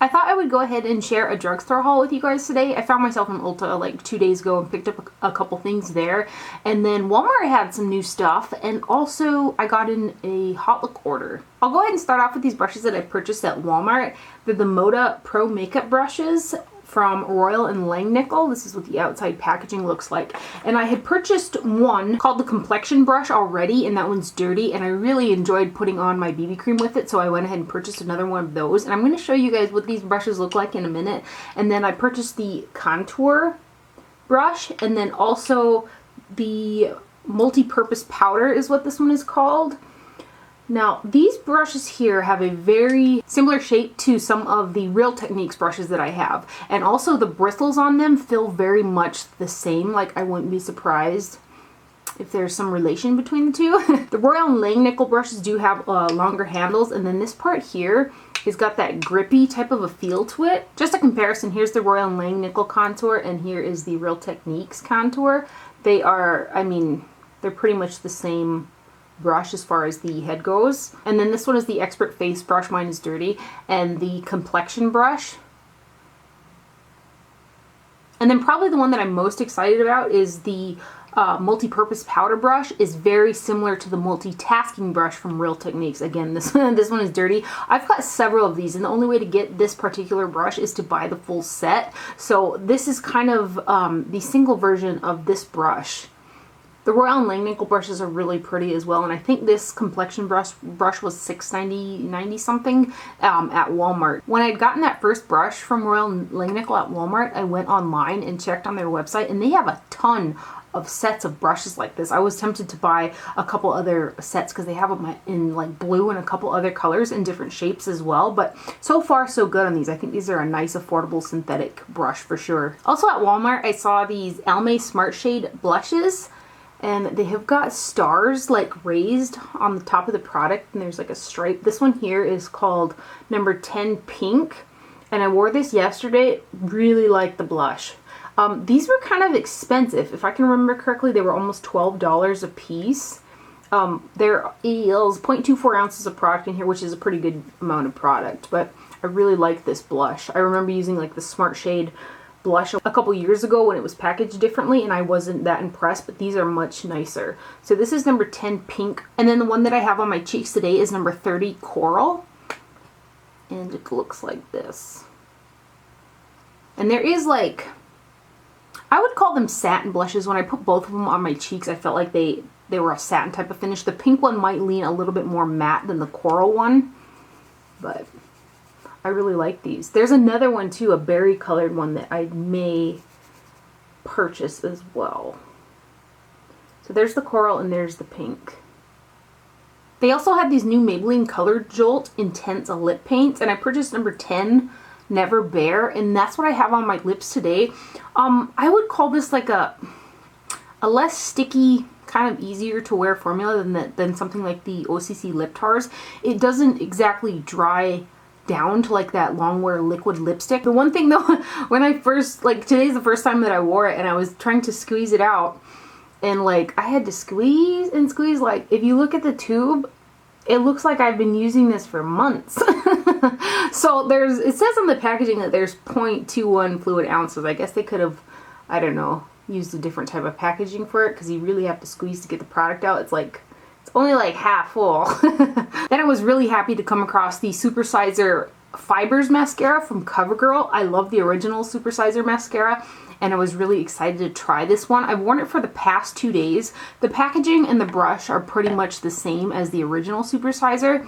I thought I would go ahead and share a drugstore haul with you guys today. I found myself in Ulta like 2 days ago and picked up a couple things there. And then Walmart had some new stuff, and also I got in a Hautelook order. I'll go ahead and start off with these brushes that I purchased at Walmart. They're the Moda Pro Makeup brushes from Royal and Langnickel. This is what the outside packaging looks like. And I had purchased one called the Complexion brush already, and that one's dirty, and I really enjoyed putting on my BB cream with it, so I went ahead and purchased another one of those. And I'm going to show you guys what these brushes look like in a minute. And then I purchased the contour brush, and then also the multi-purpose powder is what this one is called. Now, these brushes here have a very similar shape to some of the Real Techniques brushes that I have. And also the bristles on them feel very much the same. Like, I wouldn't be surprised if there's some relation between the two. The Royal and Langnickel brushes do have longer handles. And then this part here has got that grippy type of a feel to it. Just a comparison, here's the Royal and Langnickel contour, and here is the Real Techniques contour. They are, I mean, they're pretty much the same brush as far as the head goes. And then this one is the Expert Face brush, mine is dirty, and the Complexion brush. And then probably the one that I'm most excited about is the multi-purpose powder brush. Is very similar to the multitasking brush from Real Techniques. Again, this one is dirty. I've got several of these, and the only way to get this particular brush is to buy the full set. So this is kind of the single version of this brush. The Royal and Langnickel brushes are really pretty as well, and I think this Complexion brush was $6.90 something at Walmart. When I'd gotten that first brush from Royal and Langnickel at Walmart, I went online and checked on their website, and they have a ton of sets of brushes like this. I was tempted to buy a couple other sets because they have them in like blue and a couple other colors in different shapes as well, but so far so good on these. I think these are a nice affordable synthetic brush for sure. Also at Walmart, I saw these Almay Smart Shade blushes, and they have got stars like raised on the top of the product, and there's like a stripe. This one here is called number 10 Pink, and I wore this yesterday. Really like the blush. These were kind of expensive. If I can remember correctly, they were almost $12 a piece. There is 0.24 ounces of product in here, which is a pretty good amount of product, but I really like this blush. I remember using like the Smart Shade blush a couple years ago when it was packaged differently, and I wasn't that impressed, but these are much nicer. So this is number 10 Pink, and then the one that I have on my cheeks today is number 30 Coral, and it looks like this. And there is like, I would call them satin blushes. When I put both of them on my cheeks, I felt like they were a satin type of finish. The pink one might lean a little bit more matte than the coral one, but I really like these. There's another one too, a berry colored one that I may purchase as well. So there's the coral and there's the pink. They also have these new Maybelline Color Jolt Intense lip paints, and I purchased number 10 Never Bare, and that's what I have on my lips today. I would call this like a less sticky, kind of easier to wear formula than something like the OCC Lip Tars. It doesn't exactly dry down to like that long wear liquid lipstick. The one thing though, when I first, like today's the first time that I wore it, and I was trying to squeeze it out, and like I had to squeeze and squeeze. Like if you look at the tube, it looks like I've been using this for months. So it says on the packaging that there's 0.21 fluid ounces. I guess they could have, I don't know, used a different type of packaging for it, because you really have to squeeze to get the product out. It's like, it's only like half full. Then I was really happy to come across the Supersizer Fibers mascara from Covergirl. I love the original Supersizer mascara, and I was really excited to try this one. I've worn it for the past 2 days. The packaging and the brush are pretty much the same as the original Supersizer.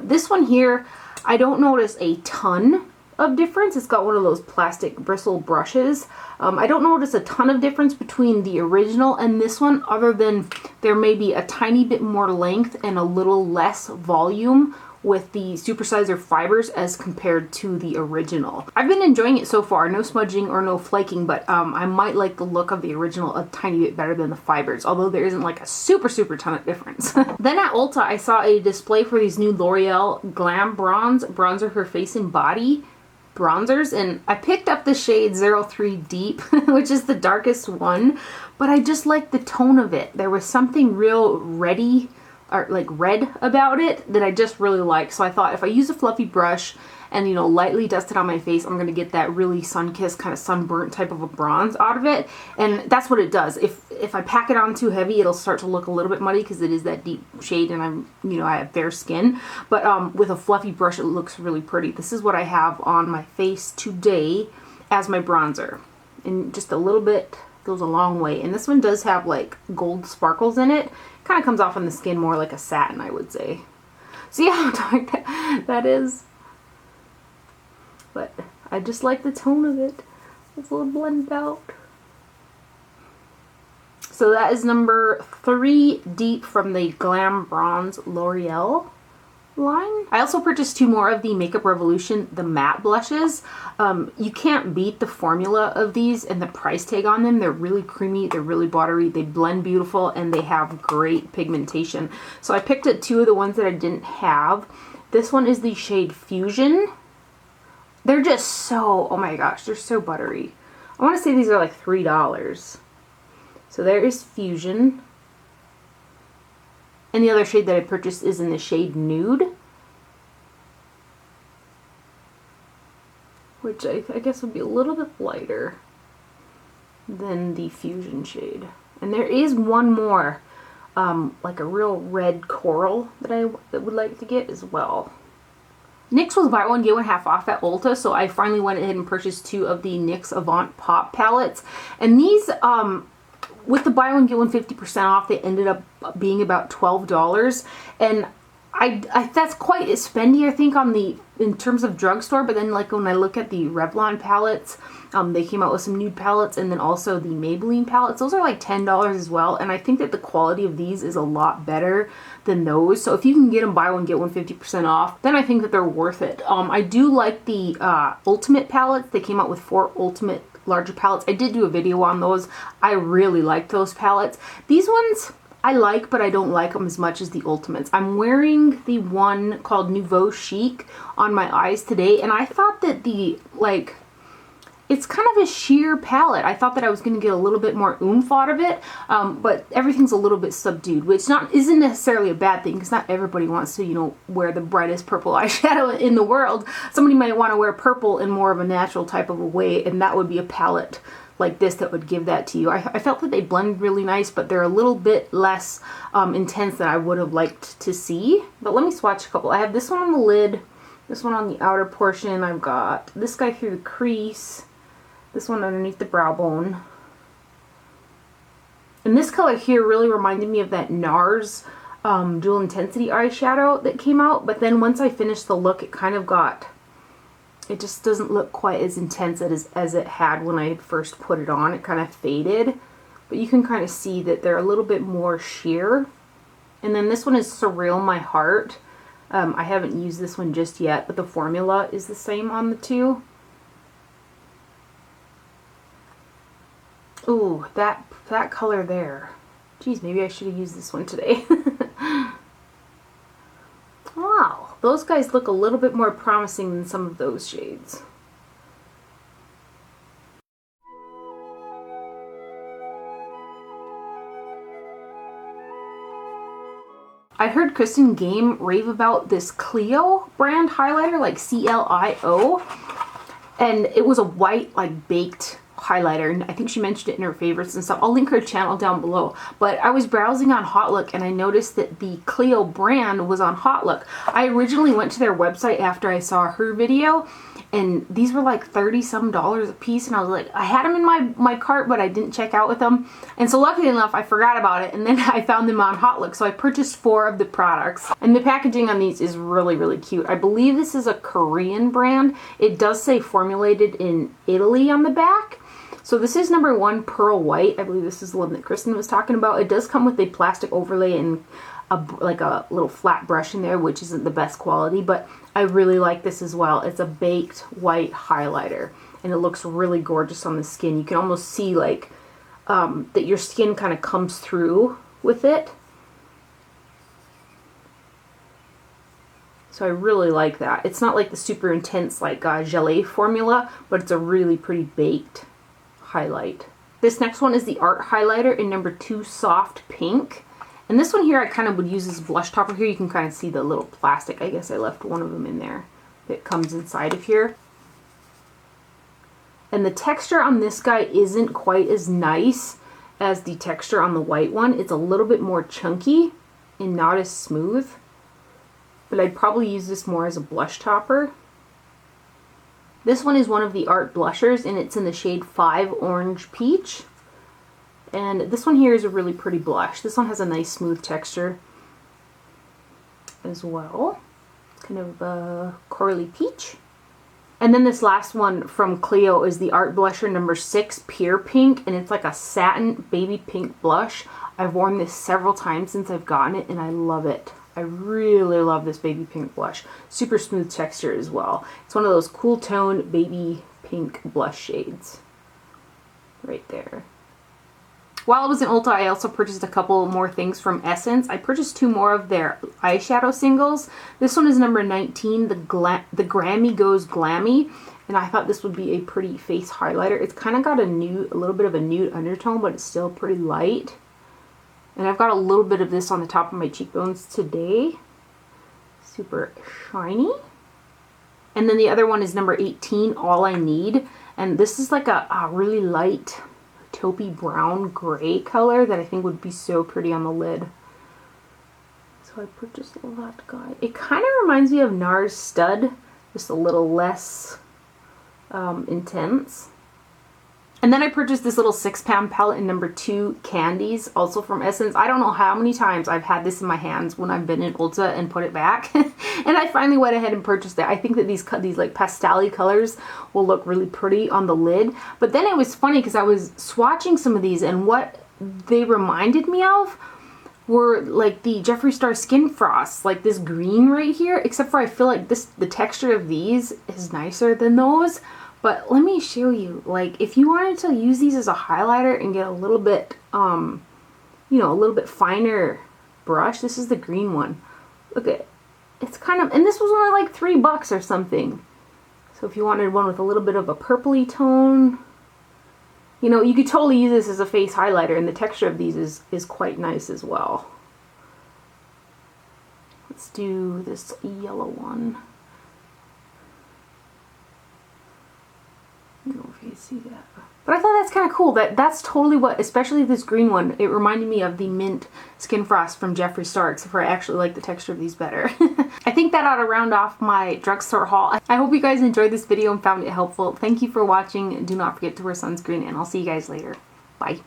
This one here, I don't notice a ton of difference. It's got one of those plastic bristle brushes. I don't notice a ton of difference between the original and this one, other than there may be a tiny bit more length and a little less volume with the Supersizer Fibers as compared to the original. I've been enjoying it so far. No smudging or no flaking, but I might like the look of the original a tiny bit better than the Fibers, although there isn't like a super ton of difference. Then at Ulta, I saw a display for these new L'Oreal Glam Bronzer for Face and Body bronzers, and I picked up the shade 03 Deep, which is the darkest one, but I just like the tone of it. There was something real reddy, or like red about it, that I just really like. So I thought if I use a fluffy brush and, you know, lightly dust it on my face, I'm going to get that really sun-kissed, kind of sunburnt type of a bronze out of it. And that's what it does. If I pack it on too heavy, it'll start to look a little bit muddy because it is that deep shade and I have fair skin. But with a fluffy brush, it looks really pretty. This is what I have on my face today as my bronzer. And just a little bit goes a long way. And this one does have like gold sparkles in it. Kind of comes off on the skin more like a satin, I would say. See how dark that is? But I just like the tone of it. It's a little blended out. So that is number 3 deep from the Glam Bronze L'Oreal line. I also purchased 2 more of the Makeup Revolution, the matte blushes. You can't beat the formula of these and the price tag on them. They're really creamy, they're really buttery, they blend beautiful, and they have great pigmentation. So I picked up 2 of the ones that I didn't have. This one is the shade Fusion. They're just so, oh my gosh, they're so buttery. I want to say these are like $3. So there is Fusion. And the other shade that I purchased is in the shade Nude, which I guess would be a little bit lighter than the Fusion shade. And there is one more, like a real red coral that I would like to get as well. NYX was buy one get one half off at Ulta, so I finally went ahead and purchased 2 of the NYX Avant Pop palettes. And these, with the buy one get one 50% off, they ended up being about $12, and that's quite spendy, I think, in terms of drugstore. But then, like, when I look at the Revlon palettes, they came out with some nude palettes, and then also the Maybelline palettes. Those are like $10 as well, and I think that the quality of these is a lot better than those. So if you can get them buy one get one 50% off, then I think that they're worth it. I do like the Ultimate palettes. They came out with 4 Ultimate larger palettes. I did do a video on those. I really liked those palettes. These ones I like, but I don't like them as much as the Ultimates. I'm wearing the one called Nouveau Chic on my eyes today, and I thought that it's kind of a sheer palette. I thought that I was going to get a little bit more oomph out of it, but everything's a little bit subdued, which isn't necessarily a bad thing, because not everybody wants to, you know, wear the brightest purple eyeshadow in the world. Somebody might want to wear purple in more of a natural type of a way, and that would be a palette like this that would give that to you. I felt that they blend really nice, but they're a little bit less intense than I would have liked to see. But let me swatch a couple. I have this one on the lid, this one on the outer portion. I've got this guy through the crease, this one underneath the brow bone. And this color here really reminded me of that NARS Dual Intensity eyeshadow that came out. But then once I finished the look, it just doesn't look quite as intense as it had when I first put it on. It kind of faded. But you can kind of see that they're a little bit more sheer. And then this one is Surreal My Heart. I haven't used this one just yet, but the formula is the same on the 2. Ooh, that color there. Geez, maybe I should have used this one today. Wow, those guys look a little bit more promising than some of those shades. I heard Kristen Game rave about this Clio brand highlighter, like C-L-I-O, and it was a white, like, baked highlighter, and I think she mentioned it in her favorites and stuff. I'll link her channel down below. But I was browsing on Hautelook, and I noticed that the Clio brand was on Hautelook. I originally went to their website after I saw her video, and these were like $30-some a piece, and I was like, I had them in my cart, but I didn't check out with them. And so luckily enough, I forgot about it, and then I found them on Hautelook, so I purchased 4 of the products. And the packaging on these is really, really cute. I believe this is a Korean brand. It does say formulated in Italy on the back. So this is number 1, Pearl White. I believe this is the one that Kristen was talking about. It does come with a plastic overlay and like a little flat brush in there, which isn't the best quality, but I really like this as well. It's a baked white highlighter, and it looks really gorgeous on the skin. You can almost see like that your skin kind of comes through with it. So I really like that. It's not like the super intense like gelée formula, but it's a really pretty baked highlight. This next one is the Art highlighter in number 2, Soft Pink. And this one here I kind of would use as a blush topper here. You can kind of see the little plastic. I guess I left one of them in there. that comes inside of here. And the texture on this guy isn't quite as nice as the texture on the white one. It's a little bit more chunky and not as smooth. But I'd probably use this more as a blush topper. This one is one of the Art blushers, and it's in the shade 5 Orange Peach. And this one here is a really pretty blush. This one has a nice smooth texture as well. It's kind of a corally peach. And then this last one from Clio is the Art blusher number 6 Pure Pink, and it's like a satin baby pink blush. I've worn this several times since I've gotten it, and I love it. I really love this baby pink blush. Super smooth texture as well. It's one of those cool tone baby pink blush shades. Right there. While I was in Ulta, I also purchased a couple more things from Essence. I purchased 2 more of their eyeshadow singles. This one is number 19, the Grammy Goes Glammy. And I thought this would be a pretty face highlighter. It's kind of got a little bit of a nude undertone, but it's still pretty light. And I've got a little bit of this on the top of my cheekbones today. Super shiny. And then the other one is number 18, All I Need. And this is like a really light taupey brown gray color that I think would be so pretty on the lid. So I purchased that guy. It kind of reminds me of NARS Stud, just a little less intense. And then I purchased this little 6-pound palette in number 2 Candies, also from Essence. I don't know how many times I've had this in my hands when I've been in Ulta and put it back. And I finally went ahead and purchased it. I think that these like pastel-y colors will look really pretty on the lid. But then it was funny because I was swatching some of these, and what they reminded me of were like the Jeffree Star Skin Frost, like this green right here, except for I feel like the texture of these is nicer than those. But let me show you, like, if you wanted to use these as a highlighter and get a little bit, you know, a little bit finer brush, this is the green one. Look at it. It's kind of, and this was only like $3 or something. So if you wanted one with a little bit of a purpley tone, you know, you could totally use this as a face highlighter, and the texture of these is quite nice as well. Let's do this yellow one. I don't know if you can see that. But I thought that's kind of cool. That's totally what, especially this green one, it reminded me of the Mint Skin Frost from Jeffree Star, except for I actually like the texture of these better. I think that ought to round off my drugstore haul. I hope you guys enjoyed this video and found it helpful. Thank you for watching. Do not forget to wear sunscreen, and I'll see you guys later. Bye.